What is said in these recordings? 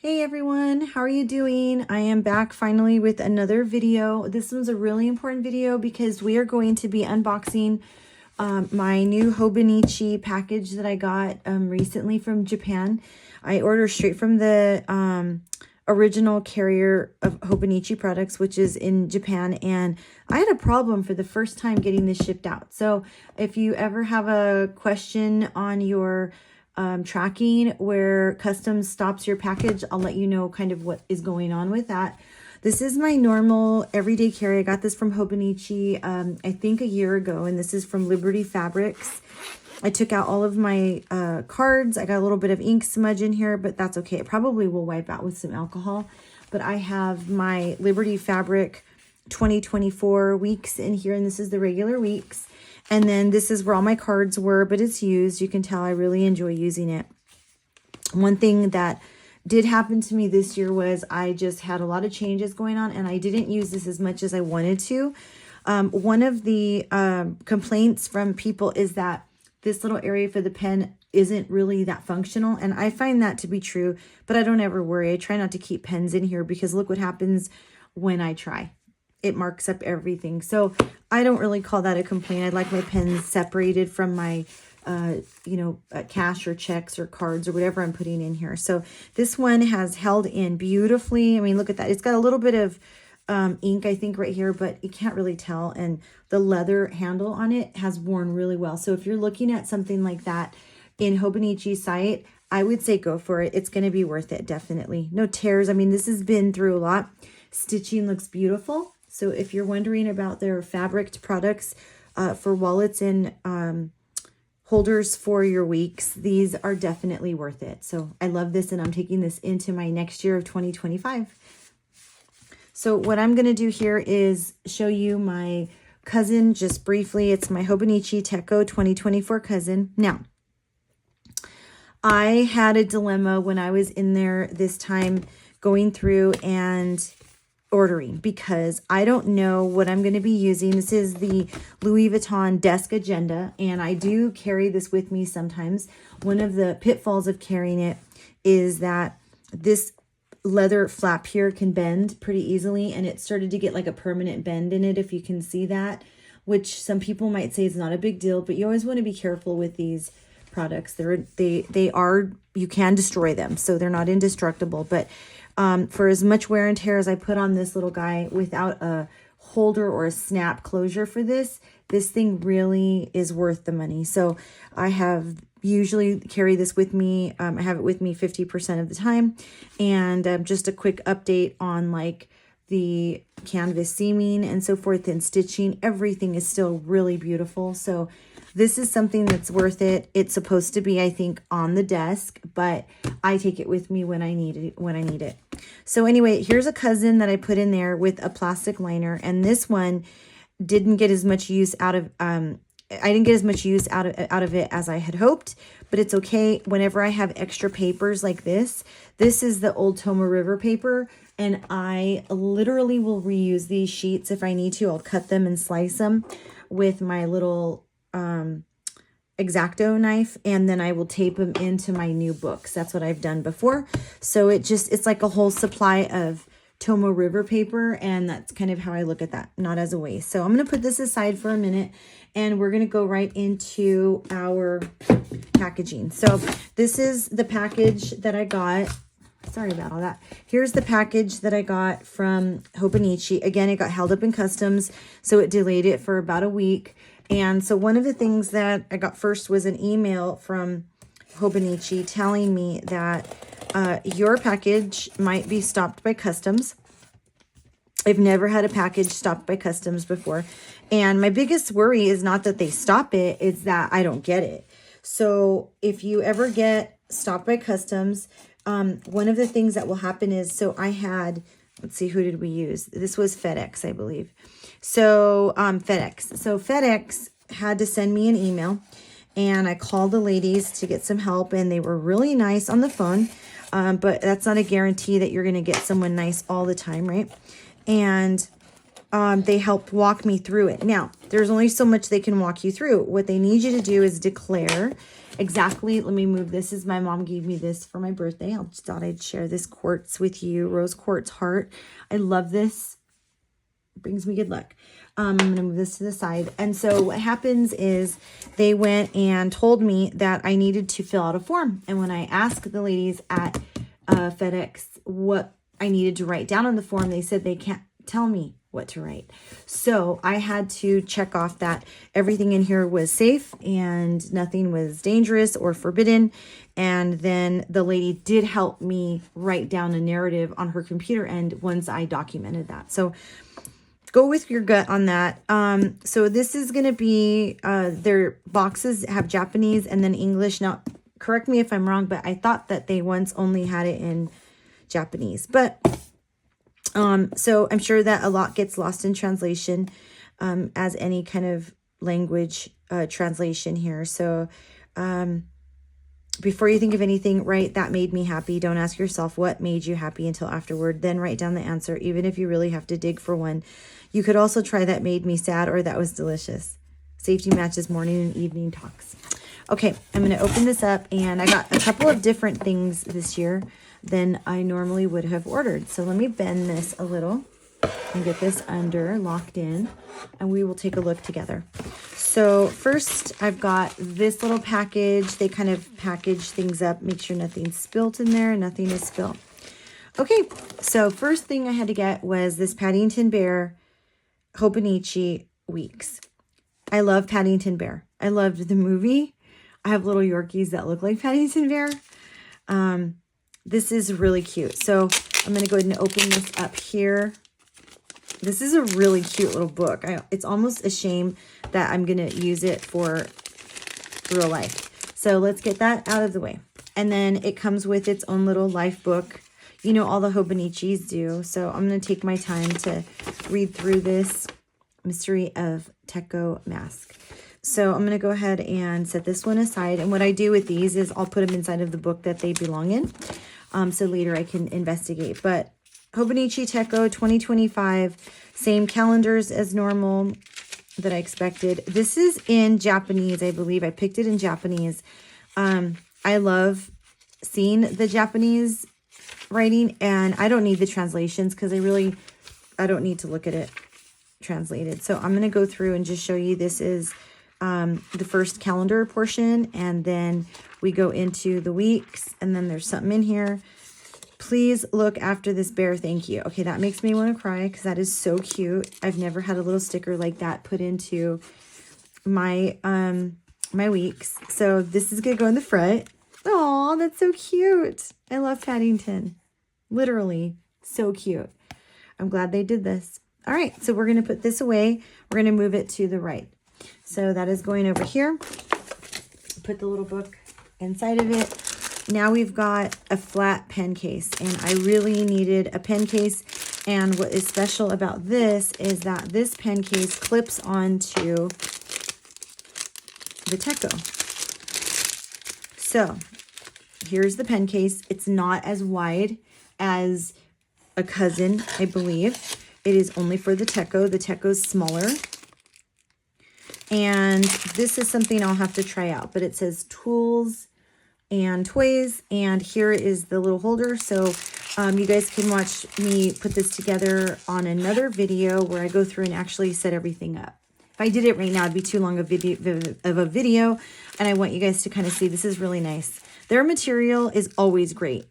Hey everyone, how are you doing? I am back finally with another video. This one's a really important video because we are going to be unboxing my new Hobonichi package that I got recently from Japan. I ordered straight from the original carrier of Hobonichi products, which is in Japan, and I had a problem for the first time getting this shipped out. So if you ever have a question on your tracking where customs stops your package, I'll let you know kind of what is going on with that. This is my normal everyday carry. I got this from Hobonichi I think a year ago, and this is from Liberty Fabrics. I took out all of my cards. I got a little bit of ink smudge in here, but that's okay. It probably will wipe out with some alcohol. But I have my Liberty Fabric 2024 weeks in here, and this is the regular weeks. And then this is where all my cards were, but it's used. You can tell I really enjoy using it. One thing that did happen to me this year was I just had a lot of changes going on, and I didn't use this as much as I wanted to. One of the complaints from people is that this little area for the pen isn't really that functional, and I find that to be true, but I don't ever worry. I try not to keep pens in here because look what happens when I try. It marks up everything. So I don't really call that a complaint. I like my pens separated from my, cash or checks or cards or whatever I'm putting in here. So this one has held in beautifully. I mean, look at that. It's got a little bit of ink, I think, right here, but you can't really tell. And the leather handle on it has worn really well. So if you're looking at something like that in Hobonichi's site, I would say go for it. It's going to be worth it, definitely. No tears. I mean, this has been through a lot. Stitching looks beautiful. So if you're wondering about their fabric products for wallets and holders for your weeks, these are definitely worth it. So I love this, and I'm taking this into my next year of 2025. So what I'm going to do here is show you my cousin just briefly. It's my Hobonichi Techo 2024 cousin. Now, I had a dilemma when I was in there this time going through and ordering because I don't know what I'm going to be using. This is the Louis Vuitton desk agenda, and I do carry this with me sometimes. One of the pitfalls of carrying it is that this leather flap here can bend pretty easily, and it started to get like a permanent bend in it, if you can see that, which some people might say is not a big deal, but you always want to be careful with these products. You can destroy them, so they're not indestructible, but for as much wear and tear as I put on this little guy without a holder or a snap closure for this thing really is worth the money. So I have usually carry this with me. I have it with me 50% of the time. And just a quick update on like the canvas seaming and so forth and stitching. Everything is still really beautiful. So this is something that's worth it. It's supposed to be, I think, on the desk, but I take it with me when I need it. So anyway, here's a cousin that I put in there with a plastic liner, and this one didn't get as much use out of I didn't get as much use out of it as I had hoped, but it's okay. Whenever I have extra papers like this is the old Tomoe River paper, and I literally will reuse these sheets if I need to. I'll cut them and slice them with my little X-Acto knife, and then I will tape them into my new books. That's what I've done before. So it's like a whole supply of Tomoe River paper, and that's kind of how I look at that, not as a waste. So I'm going to put this aside for a minute, and we're going to go right into our packaging. So this is the package that I got. Sorry about all that. Here's the package that I got from Hobonichi. Again, it got held up in customs, so it delayed it for about a week. And so one of the things that I got first was an email from Hobonichi telling me that your package might be stopped by customs. I've never had a package stopped by customs before. And my biggest worry is not that they stop it, it's that I don't get it. So if you ever get stopped by customs, one of the things that will happen is, so I had, let's see, who did we use? This was FedEx, I believe. So FedEx. So FedEx had to send me an email, and I called the ladies to get some help, and they were really nice on the phone. But that's not a guarantee that you're going to get someone nice all the time, right? And they helped walk me through it. Now, there's only so much they can walk you through. What they need you to do is declare exactly. Let me move. This is, my mom gave me this for my birthday. I just thought I'd share this quartz with you. Rose quartz heart. I love this. It brings me good luck. I'm going to move this to the side. And so what happens is they went and told me that I needed to fill out a form. And when I asked the ladies at FedEx what I needed to write down on the form, they said they can't tell me what to write. So I had to check off that everything in here was safe and nothing was dangerous or forbidden. And then the lady did help me write down a narrative on her computer end once I documented that. So go with your gut on that. So this is going to be, their boxes have Japanese and then English. Now, correct me if I'm wrong, but I thought that they once only had it in Japanese. But, so I'm sure that a lot gets lost in translation, as any kind of language, translation here. So, before you think of anything, write, that made me happy. Don't ask yourself what made you happy until afterward. Then write down the answer, even if you really have to dig for one. You could also try that made me sad or that was delicious. Safety matches morning and evening talks. Okay, I'm going to open this up, and I got a couple of different things this year than I normally would have ordered. So let me bend this a little and get this under locked in, and we will take a look together. So first I've got this little package. They kind of package things up, make sure nothing's spilt in there, nothing is spilt. Okay, so first thing I had to get was this Paddington Bear Hobonichi Weeks. I love Paddington Bear. I loved the movie. I have little Yorkies that look like Paddington Bear. This is really cute. So I'm going to go ahead and open this up here. This is a really cute little book. It's almost a shame that I'm going to use it for real life. So let's get that out of the way. And then it comes with its own little life book. You know, all the Hobonichis do. So I'm going to take my time to read through this Mystery of Techo mask. So I'm going to go ahead and set this one aside. And what I do with these is I'll put them inside of the book that they belong in. So later I can investigate. But Hobonichi Techo 2025, same calendars as normal that I expected. This is in Japanese, I believe. I picked it in Japanese. I love seeing the Japanese writing, and I don't need the translations because I don't need to look at it translated. So I'm going to go through and just show you. This is the first calendar portion, and then we go into the weeks, and then there's something in here. Please look after this bear. Thank you. Okay, that makes me want to cry because that is so cute. I've never had a little sticker like that put into my my weeks. So this is going to go in the front. Oh, that's so cute. I love Paddington. Literally so cute. I'm glad they did this. All right, so we're going to put this away. We're going to move it to the right. So that is going over here. Put the little book inside of it. Now we've got a flat pen case, and I really needed a pen case. And what is special about this is that this pen case clips onto the Techo. So here's the pen case. It's not as wide as a cousin, I believe. It is only for the Techo. The Techo's smaller. And this is something I'll have to try out. But it says tools and toys. And here is the little holder. So you guys can watch me put this together on another video where I go through and actually set everything up. If I did it right now, it'd be too long of a video. And I want you guys to kind of see. This is really nice. Their material is always great.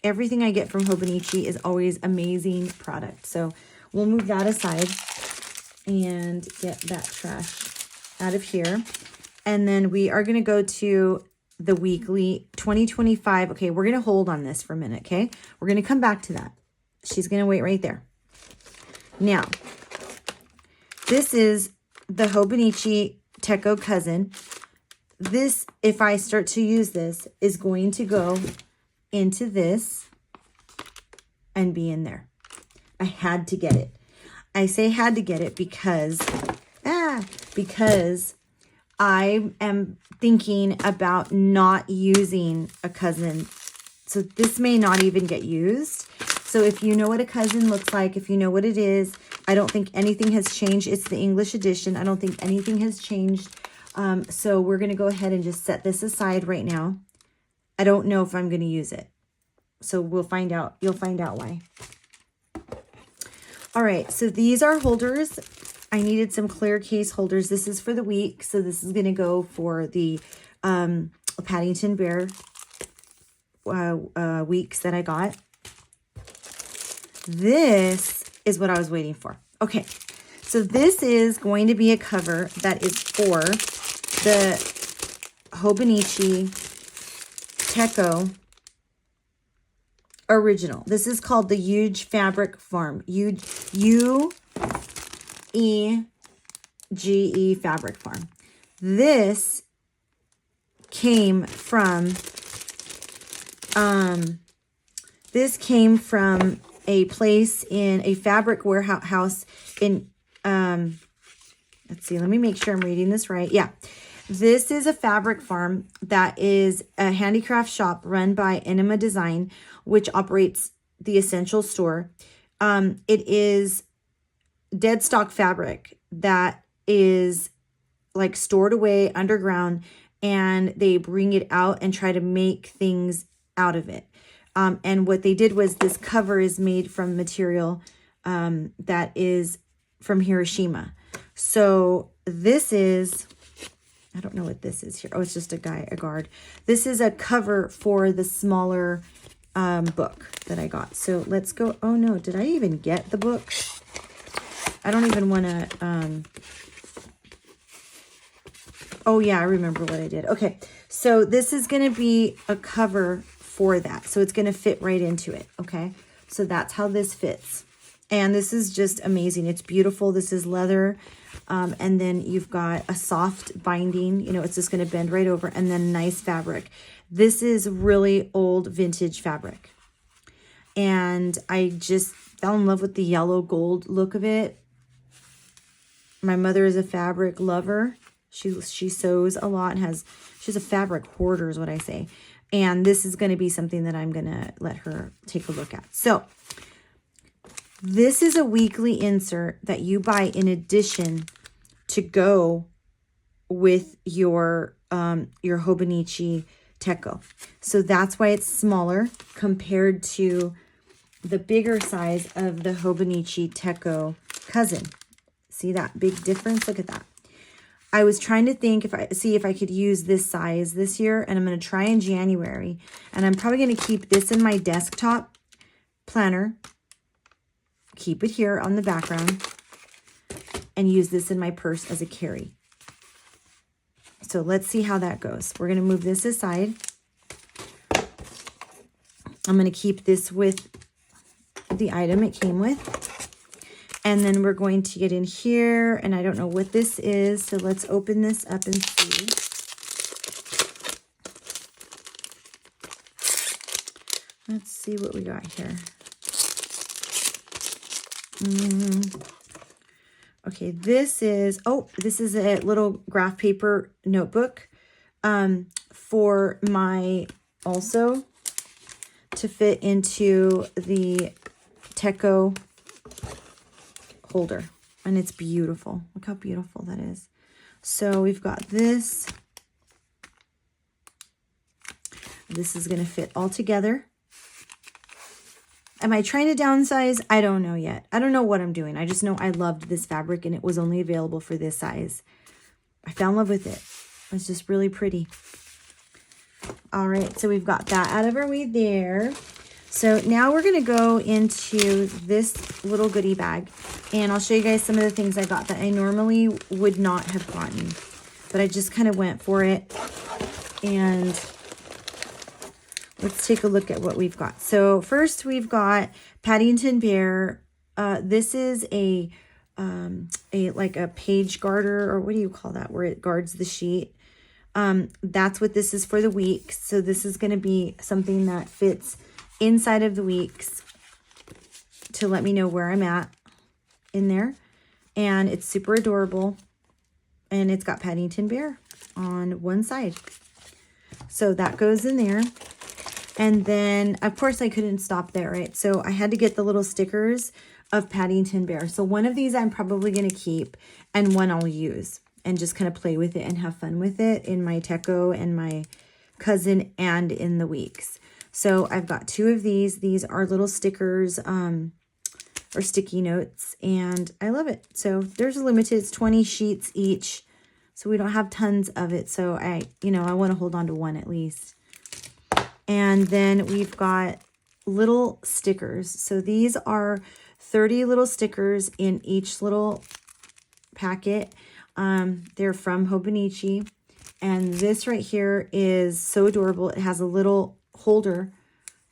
Everything I get from Hobonichi is always amazing product. So we'll move that aside and get that trash out of here. And then we are going to go to the weekly 2025. Okay, we're going to hold on this for a minute, okay? We're going to come back to that. She's going to wait right there. Now, this is the Hobonichi Techo cousin. This, if I start to use this, is going to go into this and be in there. I had to get it. I say had to get it because I am thinking about not using a cousin. So this may not even get used. So if you know what a cousin looks like, if you know what it is, I don't think anything has changed. It's the English edition. I don't think anything has changed So we're going to go ahead and just set this aside right now. I don't know if I'm going to use it. So we'll find out. You'll find out why. All right. So these are holders. I needed some clear case holders. This is for the week. So this is going to go for the Paddington Bear weeks that I got. This is what I was waiting for. Okay. So this is going to be a cover that is for the Hobonichi Techo original. This is called the Huge Fabric Farm. U-E-G-E Fabric Farm. This came from a place in a fabric warehouse in let's see, let me make sure I'm reading this right. Yeah. This is a fabric farm that is a handicraft shop run by Enema Design, which operates the Essential Store. It is dead stock fabric that is like stored away underground, and they bring it out and try to make things out of it. And what they did was this cover is made from material that is from Hiroshima. So this is, I don't know what this is here. Oh, it's just a guard. This is a cover for the smaller book that I got. So let's go. Oh no, did I even get the book? I don't even want to, oh yeah, I remember what I did. Okay, so this is going to be a cover for that. So it's going to fit right into it. Okay, so that's how this fits. And this is just amazing. It's beautiful. This is leather. And then you've got a soft binding. You know, it's just going to bend right over. And then nice fabric. This is really old vintage fabric. And I just fell in love with the yellow gold look of it. My mother is a fabric lover. She sews a lot and she's a fabric hoarder is what I say. And this is going to be something that I'm going to let her take a look at. So this is a weekly insert that you buy in addition to go with your Hobonichi Techo. So that's why it's smaller compared to the bigger size of the Hobonichi Techo cousin. See that big difference? Look at that. I was trying to think see if I could use this size this year, and I'm going to try in January. And I'm probably going to keep this in my desktop planner. Keep it here on the background and use this in my purse as a carry. So let's see how that goes. We're going to move this aside. I'm going to keep this with the item it came with. And then we're going to get in here, and I don't know what this is. So let's open this up and see. Let's see what we got here. Okay, this is a little graph paper notebook for my, also to fit into the Techo holder. And it's beautiful. Look how beautiful that is. So we've got this. This is going to fit all together. Am I trying to downsize? I don't know yet. I don't know what I'm doing. I just know I loved this fabric and it was only available for this size. I fell in love with it. It's just really pretty. All right, so we've got that out of our way there. So now we're going to go into this little goodie bag, and I'll show you guys some of the things I got that I normally would not have gotten, but I just kind of went for it. And let's take a look at what we've got. So first we've got Paddington Bear. This is a like a page garter, or what do you call that, where it guards the sheet. That's what this is for the week. So this is going to be something that fits inside of the weeks to let me know where I'm at in there. And it's super adorable. And it's got Paddington Bear on one side. So that goes in there. And then, of course, I couldn't stop there, right? So I had to get the little stickers of Paddington Bear. So one of these I'm probably going to keep, and one I'll use. and just kind of play with it and have fun with it in my Techo and my cousin and in the weeks. So I've got 2 of these. These are little stickers or sticky notes, and I love it. So there's a limited, it's 20 sheets each. So we don't have tons of it. So I want to hold on to one at least. And then we've got little stickers. So these are 30 little stickers in each little packet. They're from Hobonichi. And this right here is so adorable. It has a little holder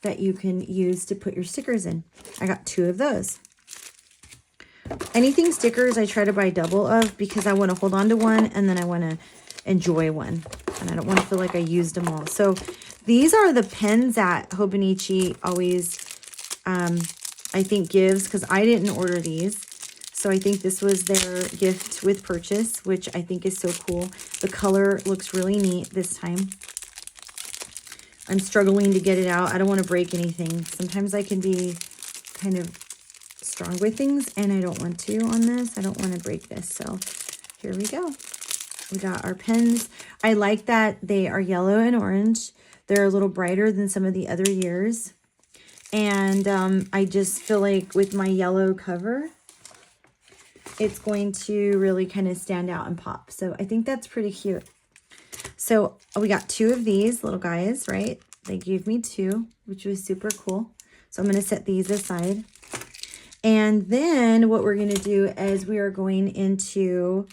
that you can use to put your stickers in. I got 2 of those. Anything stickers I try to buy double of because I want to hold on to one and then I want to enjoy one. And I don't want to feel like I used them all. So these are the pens that Hobonichi always, I think, gives, because I didn't order these. So I think this was their gift with purchase, which I think is so cool. The color looks really neat this time. I'm struggling to get it out. I don't want to break anything. Sometimes I can be kind of strong with things, and I don't want to on this. I don't want to break this. So here we go. We got our pens. I like that they are yellow and orange. They're a little brighter than some of the other years. And I just feel like with my yellow cover, it's going to really kind of stand out and pop. So I think that's pretty cute. So we got 2 of these little guys, right? They gave me 2, which was super cool. So I'm going to set these aside. And then what we're going to do is we are going into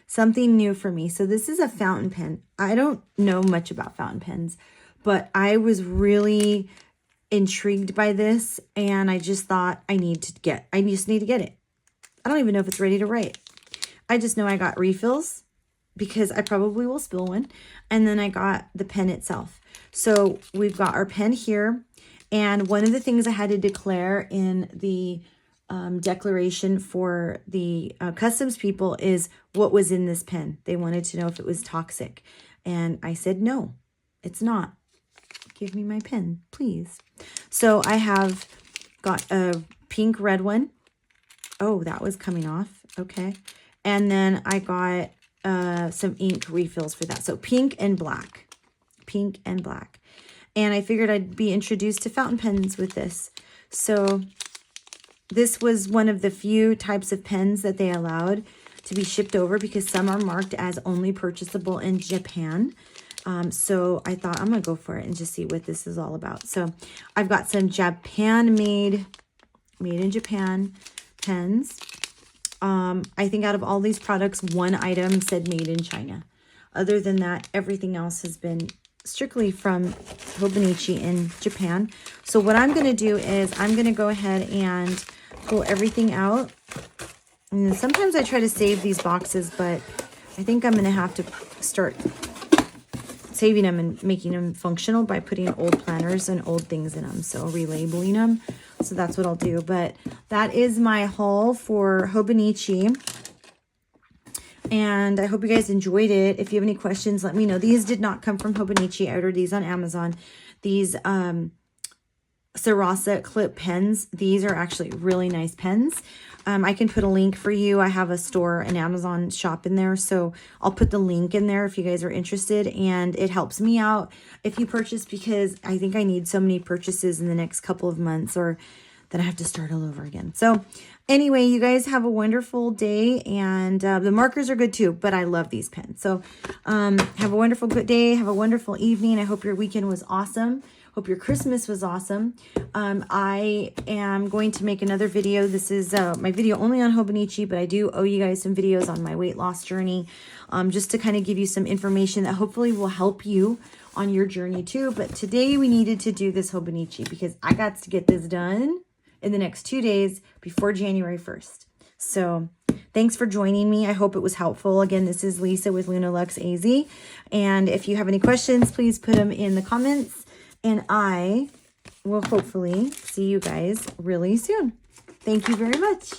something new for me. So this is a fountain pen. I don't know much about fountain pens, but I was really intrigued by this. And I just thought I just need to get it. I don't even know if it's ready to write. I just know I got refills because I probably will spill one. And then I got the pen itself. So we've got our pen here. And one of the things I had to declare in the declaration for the customs people is what was in this pen. They wanted to know if it was toxic. And I said, no, it's not. Give me my pen, please. So I have got a pink red one. Oh, that was coming off. Okay. And then I got some ink refills for that. So pink and black. Pink and black. And I figured I'd be introduced to fountain pens with this. So this was one of the few types of pens that they allowed to be shipped over because some are marked as only purchasable in Japan. So I thought I'm going to go for it and just see what this is all about. So I've got some made in Japan pens. I think out of all these products, one item said made in China. Other than that, everything else has been strictly from Hobonichi in Japan. So what I'm going to do is I'm going to go ahead and pull everything out. And sometimes I try to save these boxes, but I think I'm going to have to start saving them and making them functional by putting old planners and old things in them. So relabeling them. So that's what I'll do. But that is my haul for Hobonichi. And I hope you guys enjoyed it. If you have any questions, let me know. These did not come from Hobonichi. I ordered these on Amazon. These Sarasa clip pens. These are actually really nice pens. I can put a link for you. I have a store, an Amazon shop in there. So I'll put the link in there if you guys are interested. And it helps me out if you purchase, because I think I need so many purchases in the next couple of months, or then I have to start all over again. So anyway, you guys have a wonderful day. And the markers are good too, but I love these pens. So have a wonderful good day. Have a wonderful evening. I hope your weekend was awesome. Hope your Christmas was awesome. I am going to make another video. This is my video only on Hobonichi, but I do owe you guys some videos on my weight loss journey, just to kind of give you some information that hopefully will help you on your journey too. But today we needed to do this Hobonichi because I got to get this done in the next 2 days before January 1st. So thanks for joining me. I hope it was helpful. Again, this is Lisa with Luna Lux AZ. And if you have any questions, please put them in the comments. And I will hopefully see you guys really soon. Thank you very much.